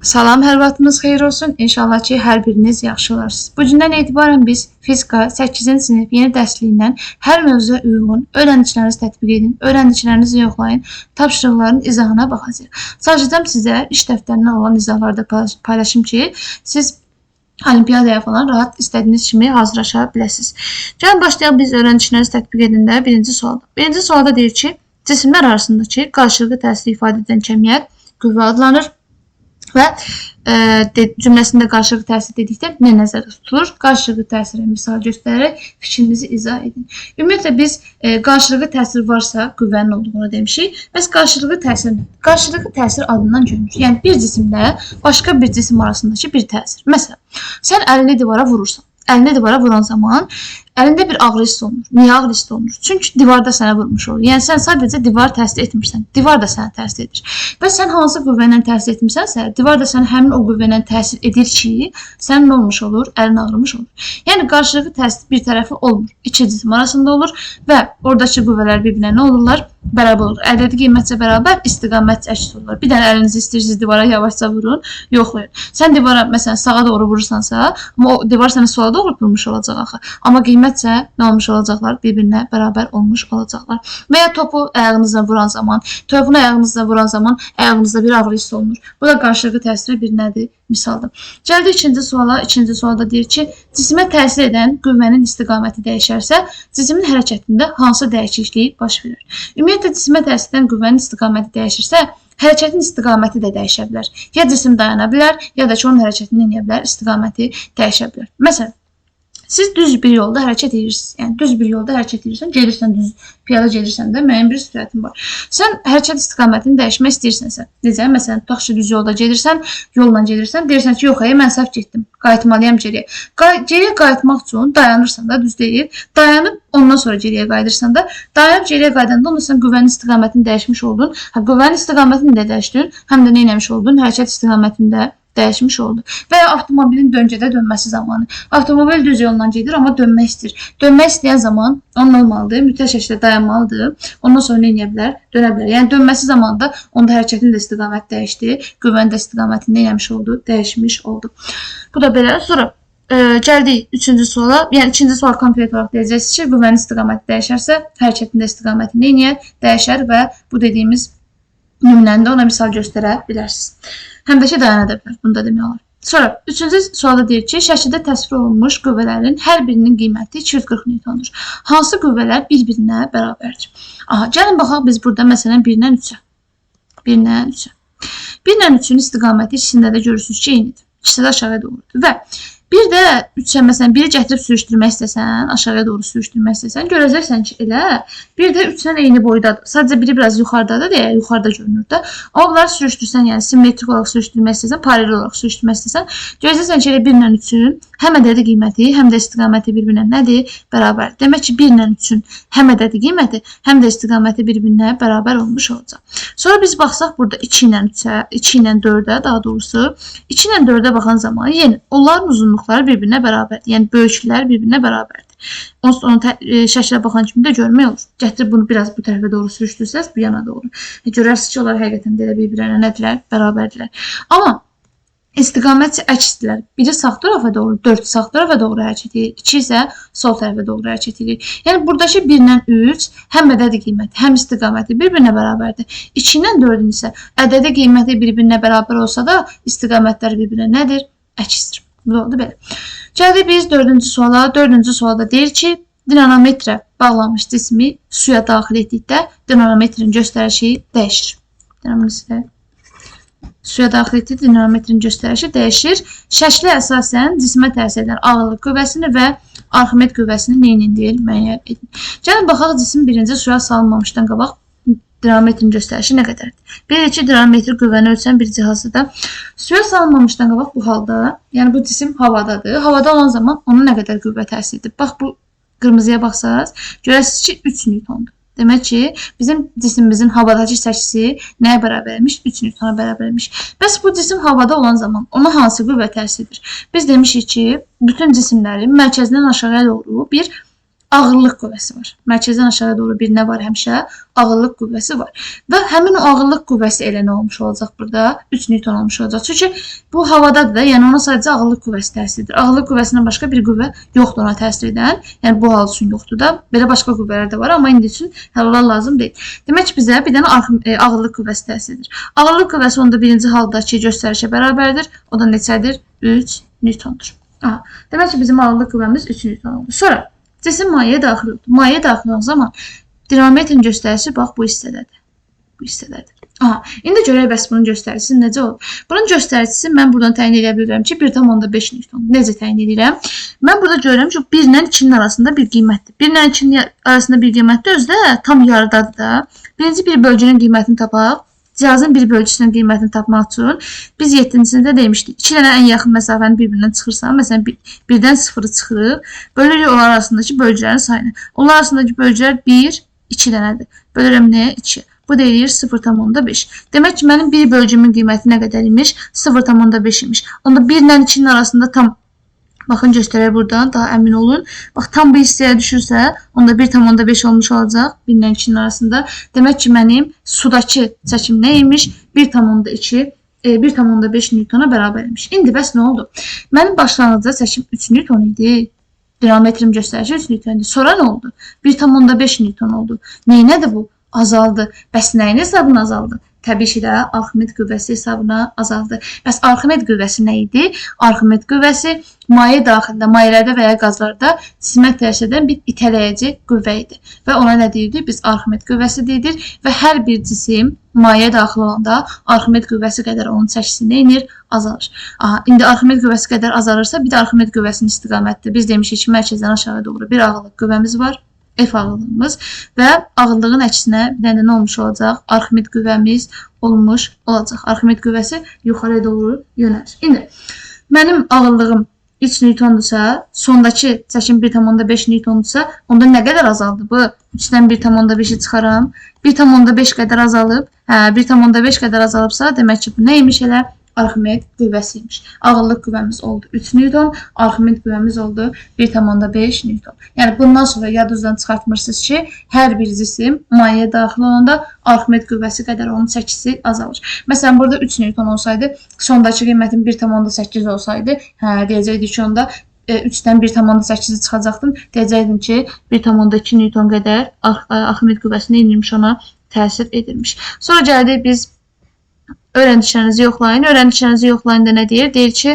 Salam, hər vaxtınız xeyir olsun. İnşallah ki, hər biriniz yaxşı olarsınız. Bu gündən etibarən biz fizika 8-ci sinif yeni dərsliyindən hər mövzuya uyğun öyrəndiklərinizi tətbiq edin, öyrəndiklərinizi yoxlayın, tapşırıqların izahına baxacağıq. Çalışacağım sizə iş dəftərindən olan izahları da paylaşım ki, siz olimpiyadaya falan rahat istədiyiniz kimi hazırlaşa biləsiniz. Gəlin başlayaq biz öyrəndiklərinizi tətbiq edində birinci sualda. Birinci sualda deyir ki, cisimlər arasındakı qarşılıqlı təsiri ifadə edən cəmiyyət qüvvə adlanır. Və cümləsində qarşılıqlı təsir dedikdə nə nəzərdə tutulur? Qarşılıqlı təsirə misal göstərərək fikrinizi izah edin. Ümumiyyətlə biz qarşılıqlı təsir varsa qüvvənin olduğunu demişik. Bəs qarşılıqlı təsir nədir? Qarşılıqlı təsir adından görünür. Yəni bir cisimlə başqa bir cisim arasındakı bir təsir. Məsələn, sən əlini divara vurursan. Əlini divara vuran zaman əlində bir ağrı hissi olunur. Niyə ağrı hissi olunur? Çünki divarda sənə vurmuş olur. Yəni sən sadəcə divar təsir etmirsən. Divar da sənə təsir edir. Və sən hansı qüvvə ilə təsir etmirsənsə, divar da sənə həmin o qüvvə ilə təsir edir ki, sənin nə olmuş olur? Əlin ağrımış olur. Yəni qarşılıqlı təsir bir tərəfli olmur. İki cisim arasında olur və oradakı qüvvələr bir-birinə nə olurlar? Bərabər olur. Ədədi qiymətcə bərabər, istiqamətcə əks olurlar. Bir dənə əlinizi istəyirsiniz divara yavaşca vurun, yoxlayın. Sən divara məsələn sağa doğru vurursansa, amma o divar sənə sola doğru vurmuş olacaq axı. Amma qiymətcə nə olmuş olacaqlar? Bir-birinə bərabər olmuş olacaqlar. Və ya topu ayağınızla vuran zaman, topunu ayağınızla vuran zaman ayağınızda bir ağrı hissi olunur. Bu da qarşılıqlı təsirə bir nədir? Misaldır. Gəldik ikinci suala. İkinci sualda deyir ki, cisimə təsir edən qüvvənin istiqaməti dəyişərsə, cismin hərəkətində hansı dəyişiklik baş verir? Ümumiyyətlə, cisimə təsir edən qüvvənin istiqaməti dəyişirsə, hərəkətin istiqaməti də dəyişə bilər. Ya cisim dayana bilər, ya da ki, onun hərəkətini eləyə bilər, istiqaməti dəyişə bilər. Məsələn, siz düz bir yolda hərəkət edirsiniz. Yəni, düz bir yolda hərəkət edirsən, gedirsən düz, piyada gedirsən də müəyyən bir sürətin var. Sən hərəkət istiqamətini dəyişmək istəyirsənsə, necə? Məsələn, tutaq ki, düz yolda gedirsən, yolla gedirsən, deyirsən ki, yox, mən səhv getdim, qayıtmalıyam geriyə. Geriyə qayıtmaq üçün dayanırsan da, düz deyil. Dayanıb, ondan sonra geriyə qayıdırsan da, dayanıb geriyə qaydanda, ondan sən qüvvənin istiqamətini dəyişmiş oldun. Qüvvənin istiqamətini də dəyişdin, həm də nə eləmiş oldun? Hərəkət istiqamətini də dəyişmiş oldu. Və ya avtomobilin döngədə dönməsi zamanı. Avtomobil düz yolla gedir, amma dönmək istəyir. Dönmək istəyən zaman onun olmalıdır, mütləq şəkildə dayanmalıdır. Ondan sonra nə edə bilər? Dönə bilər. Yəni dönməsi zamanında onda hərəkətin də istiqamət dəyişdi, qüvvənin də istiqamətini nə eləmiş oldu? Dəyişmiş oldu. Bu da belə. Sonra gəldik üçüncü suala. Yəni ikinci sual konkret olaraq deyəcəksiniz ki, qüvvənin istiqaməti dəyişərsə, hərəkətin də istiqaməti nə edir? Dəyişər və bu dediyimiz nümunəndə ona misal göstərə bilərsiniz. Həm də ki, dayana da bilər. Bunu da demək olar. Sonra, üçüncü sualda deyir ki, şəkildə təsvir olunmuş qüvvələrin hər birinin qiyməti 240 Newtondur. Hansı qüvvələr bir-birinə bərabərdir? Aha, gəlin baxaq biz burada məsələn 1-dən 3-ə. 1-dən 3-ə. 1-dən 3-ün istiqaməti ikisində də görürsünüz ki, eynidir. İkisi də aşağıya doğrudur. Və bir də 3-ə məsələn, biri gətirib sürüşdürmək istəsən, aşağıya doğru sürüşdürmək istəsən, görəcəksən ki, elə bir də 3-dən eyni boydadır. Sadəcə biri biraz yuxarıdadır deyə, yuxarıda görünür də. Amma bunları sürüşdürsən, yəni simmetrik olaraq sürüşdürmək istəsən, paralel olaraq sürüşdürmək istəsən, görəcəksən ki, elə 1-dən 3-ün həm ədədi qiyməti, həm də istiqaməti bir-birinə nədir? Bərabər. Demək ki, 1-dən 3-ün həm ədədi qiyməti, həm də istiqaməti bir-birinə bərabər olmuş olacaq. Sonra biz baxsaq burada 2-lə 3-ə, 2-lə 4-ə, daha doğrusu 2-lə 4-ə baxan zaman yenə onların uzunluqları bir-birinə bərabərdir. Yəni böyüklükləri bir-birinə bərabərdir. Onun şəklə baxan kimi də görmək olur. Gətirib bunu biraz bu tərəfə doğru sürüşdürsəz, bu yana doğru. Görərsiniz ki, onlar həqiqətən də bir-birinə nədirlər? Bərabərdirlər. Amma istiqamət əksdirlər. Biri sağ tərəfə doğru, 4 sağ tərəfə doğru hərəkət edir, 2 isə sol tərəfə doğru hərəkət edir. Yəni buradakı 1-dən 3 həm ədədi qiyməti, həm istiqaməti bir-birinə bərabərdir. 2-dən 4-ün isə ədədi qiyməti bir-birinə bərabər olsa da istiqamətləri bir-birinə nədir? Əksdir. Bu da oldu belə. Gəldik biz 4-cü suala. 4-cü sualda deyir ki, dinamometrə bağlanmış cismi suya daxil etdikdə dinamometrin göstərişi dəyişir. Suya daxil etdiyi dinamometrin göstərişi dəyişir. Şəklə əsasən cismə təsir edən ağırlıq qüvvəsini və Arximed qüvvəsini nəyin deyil müəyyən edin. Gəlin baxaq cisim birinci suya salınmamışdan qabaq dinamometrin göstərişi nə qədərdir? Bilirik ki, dinamometri qüvvəni ölçən bir cihazı da suya salınmamışdan qabaq bu halda, yəni bu cisim havadadır. Havada olan zaman ona nə qədər qüvvə təsir edir? Bax, bu qırmızıya baxsaq, görəsiniz ki, 3 Newtondur. Demək ki, bizim cisimimizin havadakı çəkisi nəyə bərabərmiş? 3 Newtona bərabərmiş. Bəs bu cisim havada olan zaman ona hansı qüvvə təsir edir? Biz demişik ki, bütün cisimlərin mərkəzindən aşağıya doğru bir ağırlıq qüvvəsi var. Mərkəzdən aşağı doğru bir nə var həmişə? Ağırlıq qüvvəsi var. Və həmin o ağırlıq qüvvəsi elə nə olmuş olacaq burada? 3 Newton olmuş olacaq. Çünki bu havadadır da, yəni ona sadəcə ağırlıq qüvvəsi təsir edir. Ağırlıq qüvvəsindən başqa bir qüvvə yoxdur ona təsir edən. Yəni bu hal üçün yoxdur da. Belə başqa qüvvələr də var, amma indi üçün həllar lazım deyil. Demək ki, bizə bir dənə ağırlıq qüvvəsi təsir edir. Ağırlıq qüvvəsi onda birinci haldakı göstərişə bərabərdir. O da neçədir? 3 Newtondur. Aha. Demək ki, bizim ağırlıq qüvvəmiz 3 Newton oldu. Sonra cisim mayeyə daxil oldu. Mayeyə daxil olan zaman dinamometrin göstəricisi bax bu hissədədir. Bu hissədədir. Aha, indi görək bəs bunun göstəricisi necə olur? Bunun göstəricisi mən buradan təyin edə bilirəm ki, 1,5 Newton. Necə təyin edirəm? Mən burada görürəm ki, 1 ilə 2-nin arasında bir qiymətdir. 1 ilə 2-nin arasında bir qiymətdir, özü də tam yarıdadır da. Birinci bir bölgünün qiymətini tapaq. Cihazın bir bölgüsünün qiymətini tapmaq üçün biz 7-ci demişdik. 2 dənə ən yaxın məsafəni bir-birindən çıxırsan, məsələn 1-dən 0-ı çıxırıq, bölürük onlar arasındakı bölgülərin sayını. Onlar arasındakı bölgülər 1, 2 dənədir. Bölürəm nəyə? 2. Bu deyir 0,5. Demək ki, mənim bir bölgümün qiyməti nə qədər imiş? 0,5 imiş. Onda 1 ilə 2-nin arasında tam, baxın göstərək buradan, daha əmin olun. Bax, tam bu hissəyə düşürsə, onda 1,5 olmuş olacaq 1 ilə 2-nin arasında. Demək ki, mənim sudakı çəkim nə imiş? 1,5 Newtona bərabər imiş. İndi bəs nə oldu? Mənim başlanğıcda çəkim 3 Newton idi. Dinamometrim göstərici 3 Newton idi. Sonra nə oldu? 1,5 Newton oldu. Neynədir bu? Azaldı. Bəs nəyin hesabına azaldı? Təbii ki də Arximed qüvvəsi hesabına azaldı. Bəs Arximed qüvvəsi nə idi? Arximed qüvvəsi maye daxilində, mayələrdə və ya qazlarda cisimə təsir edən bir itələyici qüvvə idi. Və ona nə deyirdik? Biz Arximed qüvvəsi deyirik və hər bir cisim mayeyə daxil olanda Arximed qüvvəsi qədər onun çəkisi nə edir? Azalır. Aha, indi Arximed qüvvəsi qədər azalırsa, bir də Arximed qüvvəsinin istiqamətdir. Biz demişik ki, mərkəzdən aşağı doğru bir ağırlıq qüvvəmiz var. F ağırlığımız və ağırlığın əksinə bir dənə nə olmuş olacaq? Arximed qüvvəmiz olmuş olacaq. Arximed qüvvəsi yuxarıya doğru yönəlir. İndi mənim ağırlığım 3 Newtondursa, sondakı çəkim 1,5 Newtondursa, onda nə qədər azaldı bu? 3-dən 1,5-i çıxaram. 1,5 qədər azalıb. 1,5 qədər azalıbsa, demək ki, bu neymiş elə? Arximed qüvvəsiymiş. Ağırlıq qüvvəmiz oldu 3 Newton, Arximed qüvvəmiz oldu 1,5 Newton. Yəni bundan sonra yadınızdan çıxartmırsınız ki, hər bir cisim mayeyə daxil olanda Arximed qüvvəsi qədər onun çəkisi azalır. Məsələn, burada 3 Newton olsaydı, sondakı qiymətin 1,8 olsaydı, deyəcəkdik ki, onda 3-dən 1,8-i çıxacaqdım. Deyəcəkdim ki, 1,2 Newton qədər Arximed qüvvəsini inirmiş, ona təsir edirmiş. Sonra gəldik biz öyrəndiklərinizi yoxlayın. Öyrəndiklərinizi yoxlayında nə deyir? Deyir ki,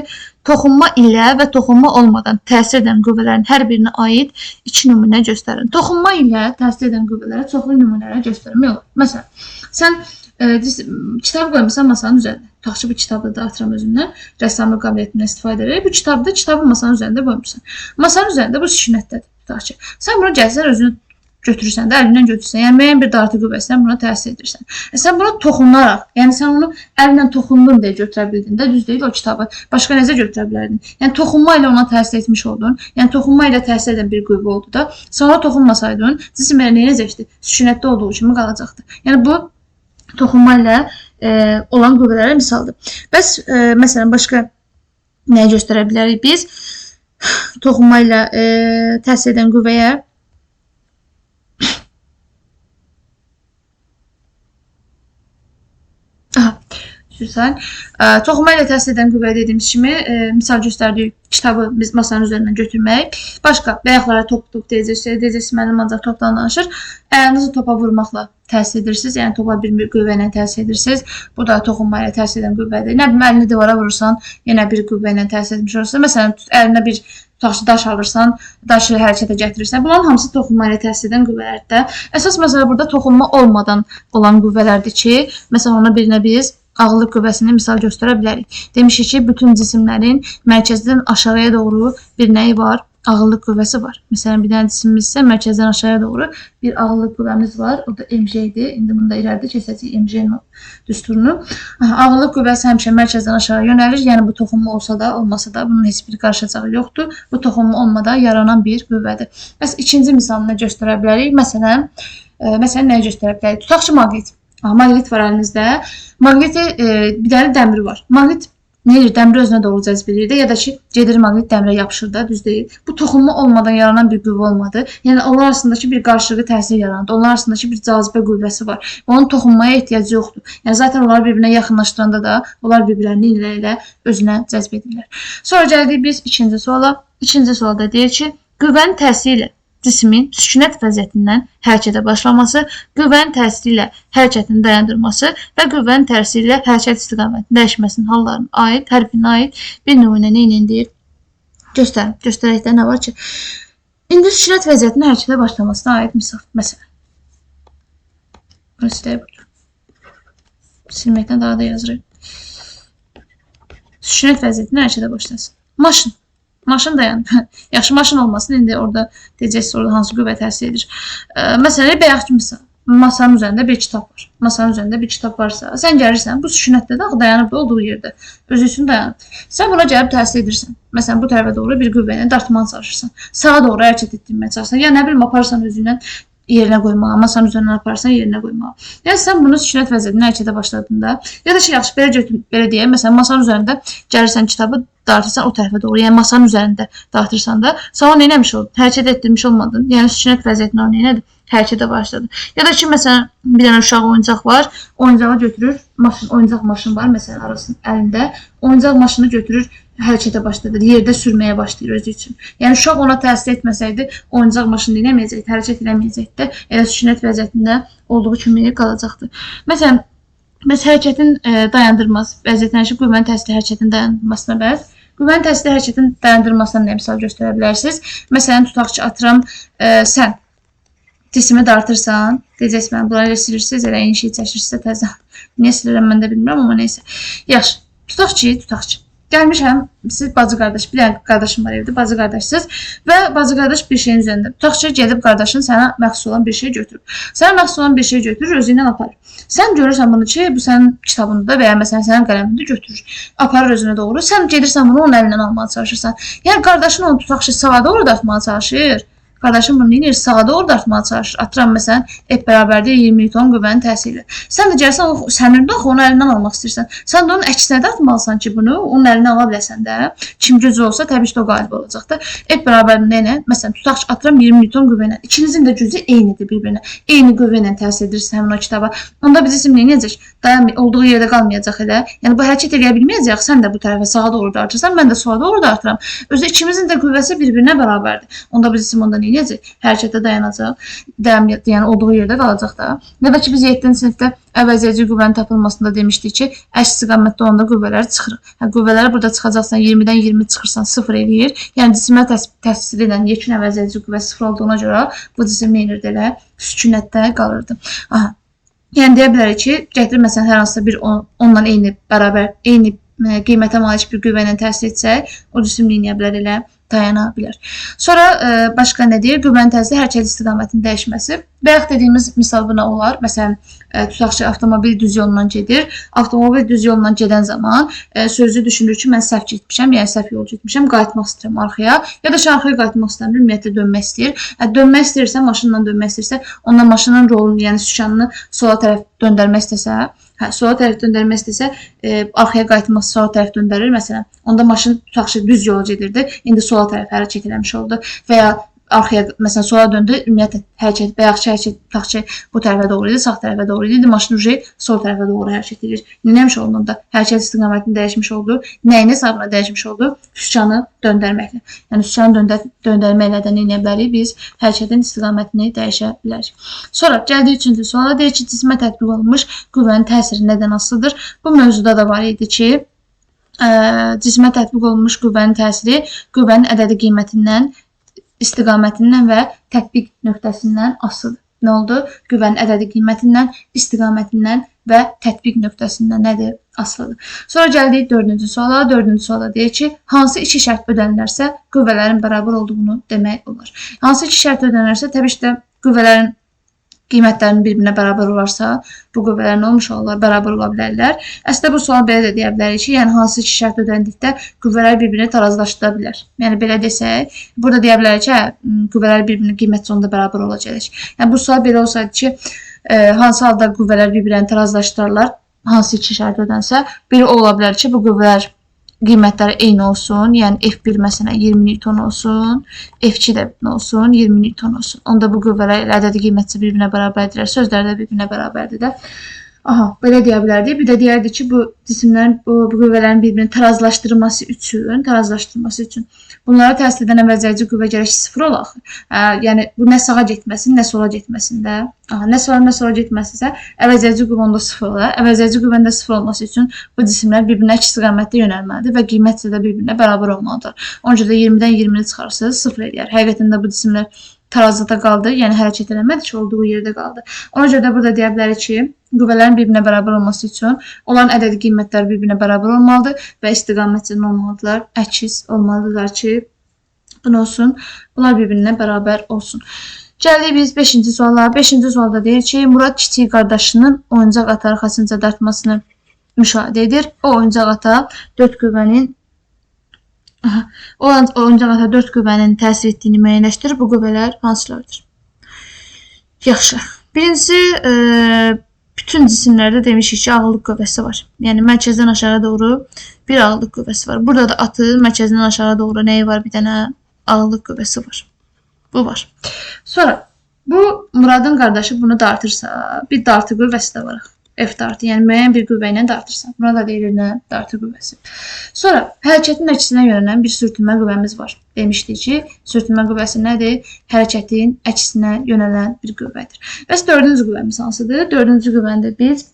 toxunma ilə və toxunma olmadan təsir edən qüvvələrin hər birinə aid 2 nümunə göstərin. Toxunma ilə təsir edən qüvvələrə çoxlu nümunələr göstərmək olur. Məsələn, sən kitab qoymuşsan masanın üzərində. Tutaq ki, bu kitabı da atıram özümdən, rəssamlıq qabiliyyətindən istifadə edərək. Bu kitabı masanın üzərində qoymuşsan. Masanın üzərində bu sükunətdədir. Tutaq ki, sən bunu gəlsən özünü götürürsən də, əlindən götürürsən. Yəni, müəyyən bir dartı qüvvəsindən buna təsir edirsən. Sən buna toxunaraq, yəni sən onu əlinlə toxundun deyə götürə bildin də, düz deyil o kitabı. Başqa necə götürə bilərdin? Yəni, toxunma ilə ona təsir etmiş oldun. Yəni, toxunma ilə təsir edən bir qüvvə oldu da. Sən ona toxunmasaydın, cisim elə neyəcəkdir? Sükunətdə olduğu kimi qalacaqdı. Yəni, bu toxunma ilə olan qüvvələrə misaldır. Bəs, məsələn, başqa nəyə göstərə bilərik biz? Toxunma ilə təsir edən qüvvəyə toxunma ilə təsir edən qüvvə dediyimiz kimi misal göstərdik kitabı biz masanın üzərindən götürmək. Başqa ayaqlara top deyəcəksiniz, mənim ancaq topdan danışır. Ayağınızı topa vurmaqla təsir edirsiniz, yəni topa bir qüvvə ilə təsir edirsiniz. Bu da toxunma ilə təsir edən qüvvədir. Nə bilim, əlini divara vurursan, yenə bir qüvvə ilə təsir etmiş olursa, məsələn, əlinə bir daş alırsan, daşı hərəkətə gətirirsən. Bunların hamısı toxunma ilə təsir edən qüvvələrdir. Əsas məsələ burada toxunma olmadan olan qüvvələrdir ki, məsələn, ona birinə biz ağırlıq qüvvəsini misal göstərə bilərik. Demişik ki, bütün cisimlərin mərkəzdən aşağıya doğru bir nəyi var? Ağırlıq qüvvəsi var. Məsələn, bir dənə cisimimiz isə mərkəzdən aşağıya doğru bir ağırlıq qüvvəmiz var. O da mg-dir. İndi bunu da irəlidə keçəcəyik mg-nin düsturunu. Ağırlıq qüvvəsi həmişə mərkəzdən aşağı yönəlir. Yəni, bu toxunma olsa da, olmasa da bunun heç bir qarşılacağı yoxdur. Bu toxunma olmadan yaranan bir qüvvədir. Bəs ikinci misalını göstərə bilərik. Məsələn, nəyə göstərə bilərik? Tutaq ki, maqnit. Maqnit var əlinizdə. Maqniti bir dənə dəmir var. Maqnit nə edir? Dəmiri özünə doğru cəzb edir də, ya da ki, gedir maqnit dəmirə yapışır da, düz deyil. Bu toxunma olmadan yaranan bir qüvvə olmadı. Yəni onlar arasındakı bir qarşılıqlı təsir yarandı. Onlar arasındakı bir cazibə qüvvəsi var. Onun toxunmaya ehtiyacı yoxdur. Yəni zaten onları bir-birinə yaxınlaşdıranda da onlar bir-birlərini ilə özünə cəzb edirlər. Sonra gəldik biz ikinci suala. İkinci sualda deyir ki, qüvvənin təsiri ilə cismin sükunət vəziyyətindən hərəkətə başlaması, qüvvənin təsiri ilə hərəkətin dayandırması və qüvvənin təsiri ilə hərəkət istiqamətinin dəyişməsinin hallarına aid, tərfinə aid bir nümunə neyin deyir? Göstərəkdə nə var ki? İndi sükunət vəziyyətinin hərəkətə başlamasına aid misal. Məsələn. Silməkdən daha da yazırıq. Sükunət vəziyyətinin hərəkətə başlasın. Maşın. Maşın dayanır. Yaxşı maşın olmasın. İndi orada deyəcəksiniz orada hansı qüvvə təsir edir. Məsələn, bayaq ki, masanın üzərində bir kitab var. Masanın üzərində bir kitab varsa, sən gəlirsən, bu sükunətdə də dayanıb da olduğu yerdə. Özü üçün dayanıb. Sən buna gəlib təsir edirsən. Məsələn, bu tərəfə doğru bir qüvvə ilə dartmağa çalışırsan. Sağa doğru hərəkət etdirməyə çalışırsan. Ya nə bilim, aparırsan özündən yerinə qoymağa, masanın üzərindən aparırsan yerinə qoymağa. Yəni sən bunu sükunət vəziyyətində hərəkətə başladığında, ya da ki, yaxşı belə deyək, məsələn, masanın üzərində gəlirsən kitabı dartırsan o tərəfə doğru, yəni masanın üzərində dartırsan da, sən onu neyləmiş oldun? Hərəkət etdirmiş olmadın. Yəni sükunət vəziyyətində onu neylədir? Hərəkətə başladı. Ya da ki, məsələn, bir dənə uşaq oyuncaq var, oyuncağı götürür, oyuncaq maşın var, məsələn, arasının əlində, oyuncaq maşını götürür, hərəkətə başladı, yerdə sürməyə başlayır özü üçün. Yəni uşaq ona təsir etməsəydi, oyuncaq maşını eləməyəcəkdi, hərəkət eləməyəcəkdi də, elə sükunət vəziyyətində olduğu kimi qalacaqdı. Məsələn, biz hərəkətin dayandırması, vəziyyətin qüvvənin təsiri hərəkətin dayandırmasına bəs, qüvvənin təsiri hərəkətin dayandırmasına nə misal göstərə bilərsiniz? Məsələn, tutaq ki, atıram, sən cismi dartırsan, deyəcəksiniz, mən bunları silirsiniz, elə eyni şey çəkirsinizsə təzə. Niyə silirəm, mən də bilmirəm, amma neysə. Yaxşı, tutaq ki. Gəlmişəm, siz bacı qardaş, bir dənə qardaşım var evdə, bacı qardaşsınız və bacı qardaş bir şeyin üzərində. Tutaq ki, gedib qardaşın sənə məxsus olan bir şey götürür. Sənə məxsus olan bir şey götürür, özü ilə aparır. Sən görürsən bunu ki, bu sənin kitabında və ya məsələn sənin qələmində götürür. Aparır özünə doğru. Sən gedirsən bunu onun əlindən almağa çalışırsan. Yəni qardaşın onu tutaq ki, sağa doğru dartmağa çalışır. Qardaşım bunu neyir? Sağa doğru dartmağa çalışır. Atıram məsələn, F bərabərdir 20 Newton qüvvənin təsiri ilə. Sən də gəlsən, sənin də onu əlindən almaq istəyirsən. Sən də onun əksinə dartmalısan ki, bunu onun əlindən ala biləsən də. Kim güclü olsa, təbii ki, o qalib olacaq da. F bərabərdir nə? Məsələn, tutaq ki, atıram 20 Newton qüvvə ilə. İkinizin də gücü eynidir bir-birinə. Eyni qüvvə ilə təsir edirsə həmin o kitaba. Onda biz isim neyəcək? Olduğu yerdə qalmayacaq elə. Yəni bu hərəkət edə bilməyəcək. Sən də bu tərəfə sağa doğru dartırsan, mən də sola doğru dartıram. Özü ikimizin də qüvvəsi bir-birinə bərabərdir. Onda biz isim onda neyəcək? Hərəkətdə dayanacaq, yəni olduğu yerdə qalacaq da. Ya da ki, biz 7-ci sinifdə əvəzedici qüvvənin tapılmasında demişdik ki, əks istiqamətdə onda qüvvələr çıxır. Qüvvələri burada çıxacaqsan, 20-dən 20 çıxırsan, 0 eləyir. Yəni cisimə təsir edən yekun əvəzedici qüvvə 0 olduğuna görə bu cisim neyirdi elə? Sükunətdə qalırdı. Aha. Yəni deyə bilərik ki, gətirir məsələn hər hansısa bir onunla eyni bərabər, eyni qiymətə malik bir qüvvə ilə təsir etsək, o cisim neyləyə bilər elə? Dayana bilər. Sonra başqa nə deyir? Qüvvənin təsiri hərəkət istiqamətinin dəyişməsi. Bayaq dediyimiz misal buna olar. Məsələn, tutaq ki, avtomobil düz yolla gedir. Avtomobil düz yolla gedən zaman sözü düşünür ki, mən səhv getmişəm, yəni səhv yol getmişəm, qayıtmaq istəyirəm arxaya. Ya da ki, arxaya qayıtmaq istəmir, ümumiyyətlə dönmək istəyir. Dönmək istəyirsə, maşınla dönmək istəyirsə, ondan maşının rolunu, yəni sükanını sola tərəf döndərmək istəsə, sola tərəf döndərmək istəsə, arxaya qayıtmaq sola tərəf döndərir. Məsələn, onda maşın tutaq ki, düz yol gedirdi, indi sola tərəf hərəkət eləmiş oldu və ya arxaya, məsələn, sola döndü, ümumiyyətlə hərəkət, bayaqki hərəkət, tutaq ki, bu tərəfə doğru idi, sağ tərəfə doğru idi, maşın ucu sol tərəfə doğru hərəkət edir. Neyləmiş oldu onda? Hərəkət istiqamətini dəyişmiş oldu. Nəyini hesabına dəyişmiş oldu? Sükanı döndərməklə. Yəni, sükanı döndərməklə də neyləyə bilərik? Biz hərəkətin istiqamətini dəyişə bilərik. Sonra, gəldik 3-cü suala, deyir ki, cismə tətbiq olunmuş qüvvənin təsiri nədən asılıdır? Bu mövzuda da var idi ki, cismə tətbiq olunmuş qüvvənin təsiri qüvvənin ədədi qiymətindən, istiqamətindən və tətbiq nöqtəsindən asılıdır. Nə oldu? Qüvvənin ədədi qiymətindən, istiqamətindən və tətbiq nöqtəsindən nədir? Asılıdır. Sonra gəldik 4-cü suala. 4-cü suala deyir ki, hansı iki şərt ödənilərsə qüvvələrin bərabər olduğunu demək olar. Hansı iki şərt ödənilərsə, təbii ki, də qüvvələrin qiymətlərinin bir-birinə bərabər olarsa, bu qüvvələr nə olmuş olarlar? Bərabər ola bilərlər. Əslində bu sual belə də deyə bilərik ki, yəni hansı iki şərt ödəndikdə qüvvələr bir-birini tarazlaşdıra bilər. Yəni belə desək, burada deyə bilərik ki, qüvvələr bir-birinin qiymət sonunda bərabər olacaq. Yəni bu sual belə olsaydı ki, hansı halda qüvvələr bir-birini tarazlaşdırarlar, hansı iki şərt ödənsə, biri ola bilər ki, bu qüvvələr qiymətləri eyni olsun. Yəni F1 məsələn 20 Newton olsun, F2 də olsun, 20 Newton olsun. Onda bu qüvvələr ədədi qiymətçi bir-birinə bərabərdirlər, sözlər də bir-birinə bərabərdir də. Aha, belə deyə bilərdik. Bir də deyərdik ki, bu cisimlərin, bu qüvvələrin bir-birini tarazlaşdırması üçün bunlara təsir edən əvəzləyici qüvvə gərək 0 olaq. Yəni bu nə sağa getməsin, nə sola getməsində. Aha, nə sağa, nə sola getməsinsə, əvəzləyici qüvvə onda 0 olar. Əvəzləyici qüvvəndə 0 olması üçün bu cisimlər bir-birinə əks istiqamətdə yönəlməlidir və qiymətcə də bir-birinə bərabər olmalıdır. Ona görə də 20-dən 20-ni çıxarırsınız, 0 eləyər. Həqiqətən də bu cisimlər tarazlıda qaldı, yəni hərəkət eləmədi ki, olduğu yerdə qaldı. Ona görə də burada deyə bilərik ki, qüvvələrin bir-birinə bərabər olması üçün olan ədədi qiymətlər bir-birinə bərabər olmalıdır və istiqamətçi olmalıdırlar, əks olmalıdırlar ki, bu olsun, bunlar bir-birinə bərabər olsun. Gəldik biz 5-ci suala. 5-ci sualda deyir ki, Murad kiçik qardaşının oyuncaq ata arxasınca dartmasını müşahidə edir. O oyuncaq ata 4 qüvvənin oyuncaq ata 4 qüvvənin təsir etdiyini müəyyənləşdirir. Bu qüvvələr hansılardır? Yaxşı. Birincisi, bütün cisimlərdə demişik ki, ağırlıq qüvvəsi var. Yəni, mərkəzdən aşağı doğru bir ağırlıq qüvvəsi var. Burada da atın mərkəzdən aşağı doğru nəyi var? Bir dənə ağırlıq qüvvəsi var. Bu var. Sonra, bu Muradın qardaşı bunu dartırsa, bir dartı qüvvəsi də var. F dartı, yəni müəyyən bir qüvvə ilə dartırsa. Buna da deyilir nə? Dartı qüvvəsi. Sonra, hərəkətin əksinə yönələn bir sürtünmə qüvvəmiz var. Demişdik ki, sürtünmə qüvvəsi nədir? Hərəkətin əksinə yönələn bir qüvvədir. Bəs dördüncü qüvvəmiz hansıdır? Dördüncü qüvvəndə biz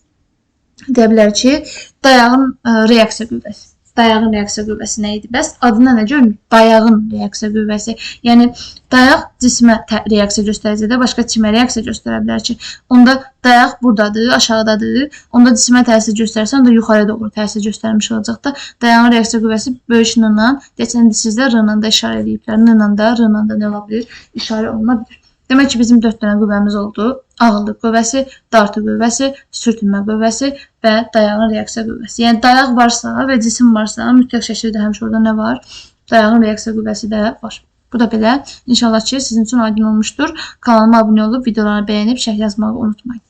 deyə bilərik ki, dayağın reaksiya qüvvəsi. Dayağın reaksiya qüvvəsi nə idi? Bəs adına nə görmür? Dayağın reaksiya qüvvəsi. Yəni, dayaq cisimə reaksiya göstərəcəkdə başqa cisimə reaksiya göstərə bilər ki, onda dayaq buradadır, aşağıdadır. Onda cisimə təsir göstərsə, onda yuxarıya doğru təsir göstərmiş olacaq da. Dayağın reaksiya qüvvəsi böyük n-la, desən sizlər r-la da işarə ediblər. N-la da, r-la da nə ola bilir? İşarə oluna bilir. Demək ki, bizim 4 dənə qüvvəmiz oldu. Ağırlıq qüvvəsi, dartı qüvvəsi, sürtünmə qüvvəsi və dayağın reaksiya qüvvəsi. Yəni, dayaq varsa və cisim varsa, mütləq şəkildə həmişə orada nə var? Dayağın reaksiya qüvvəsi də var. Bu da belə. İnşallah ki, sizin üçün aydın olmuşdur. Kanalıma abunə olub, videoları bəyənib, şərh yazmağı unutmayın.